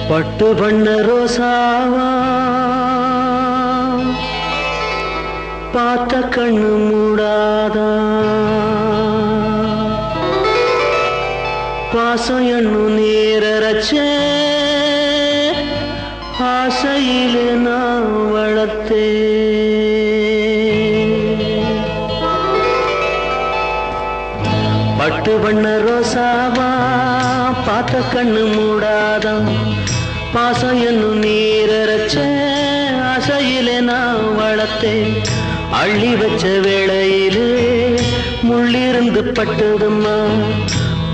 பட்டு பண்ண ரோசாவா பார்த்த கண்ணு மூடாதா பாசம் என்னும் நீரச்சே ஆசையிலே நான் வளர்த்தே பட்டு பண்ண ரோசாவா பார்த்த கண்ணு மூடாதா பாசம் என்னும் நீரச்ச ஆசையிலே நான் வளர்த்தே அள்ளி வச்ச வேளையிலே முள்ளிருந்து பட்டதும்மா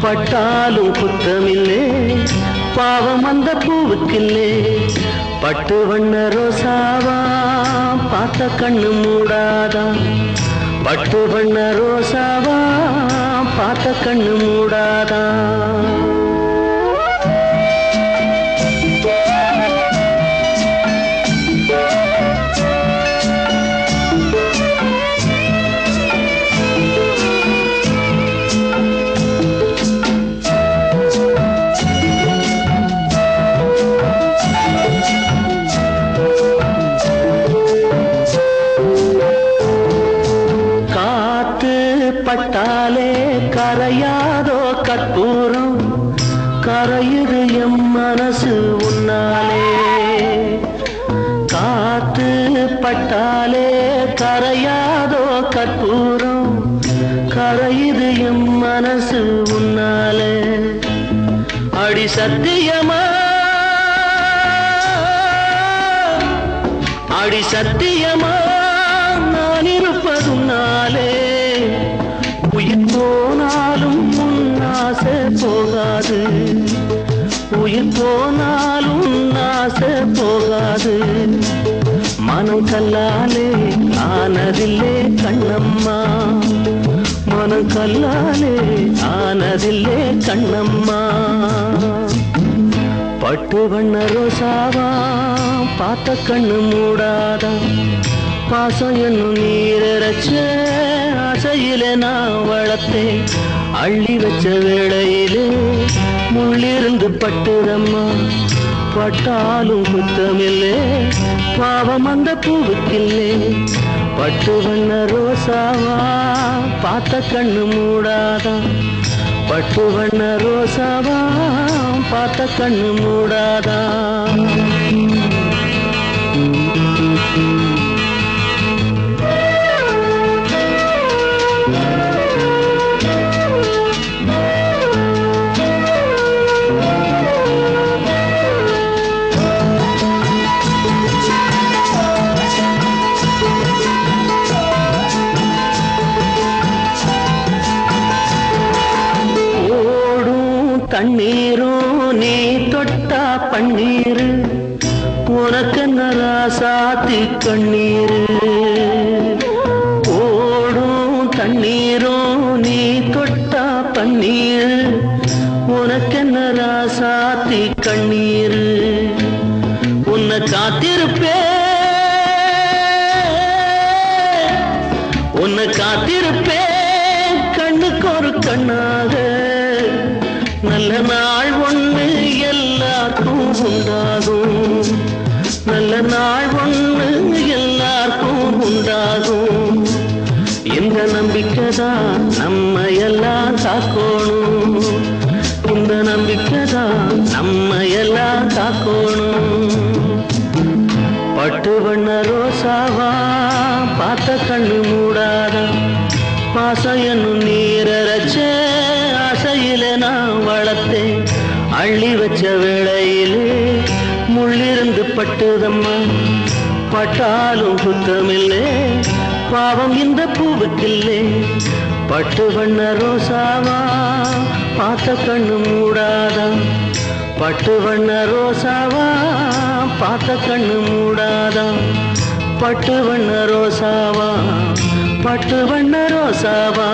பட்டாலும் குத்தமில்லே பாவம் அந்த பூவுக்கில்லே பட்டு வண்ண ரோசாவா பார்த்த கண்ணு மூடாதா பட்டு வண்ண ரோசாவா பார்த்த கண்ணு மூடாதா பட்டாலே கரையாதோ கற்பூரம் கரையுது எம் மனசு உன்னாலே காத்து பட்டாலே கரையாதோ கற்பூரம் கரையுது எம் மனசு உன்னாலே அடி சத்தியமா அடி சத்தியமா நான் இருப்பதுன்னாலே உயிர் போனாலும் உன்னாசை போகாது உயிர் போனாலும் உன்னாசை போகாது மனம் கல்லாலே ஆனதில்லே கண்ணம்மா மனம் கல்லாலே ஆனதில்லே கண்ணம்மா பட்டு வண்ண ரோசாவா பார்த்த கண்ணு மூடாதா பாசம் என்னும் நீரச்ச ஆசையிலே நான் வளர்த்தே அள்ளி வச்ச வேளையிலே முள்ளிருந்து பட்டுதம்மா பட்டாலும் குத்தமில்லே பாவம் அந்த பூவுக்கில்லே பட்டு வண்ண ரோசாவா பார்த்த கண்ணு மூடாதா பட்டு வண்ண ரோசாவா பார்த்த கண்ணு மூடாதா கண்ணீரும் நீ தொட்டா பன்னீரு உனக்கு நராசாத்தி கண்ணீரு ஓடும் தண்ணீரும் நீ தொட்டா பன்னீரு உனக்கு நராசாத்தி கண்ணீரு உன்னை காத்திருப்பே உன்னை காத்திருப்பே கண்ணுக்கு ஒரு கண்ணாக நல்ல நாள் ஒண்ணு எல்லாருக்கும் உண்டாகும் நல்ல நாள் ஒண்ணு எல்லாருக்கும் உண்டாகும் இந்த நம்பிக்கைதான் நம்ம எல்லாம் காக்கணும் இந்த நம்பிக்கைதான் நம்ம எல்லாம் காக்கணும் பட்டு வண்ண ரோசாவா பார்த்த கண்ணு மூடாதா பாசம் என்னும் நீரச்ச ஆசையிலே நான் வளர்த்தே அள்ளி வச்ச வேளையிலே முள்ளிருந்து பட்டுதம்மா பட்டாலும் குத்தமில்லே பாவம் இந்த பூவுக்கில்லே பட்டு வண்ண ரோசாவா பார்த்த கண்ணு மூடாதா பட்டு வண்ண ரோசாவா பார்த்த கண்ணு மூடாதா பட்டு வண்ண ரோசாவா பட்டு வண்ண ரோசாவா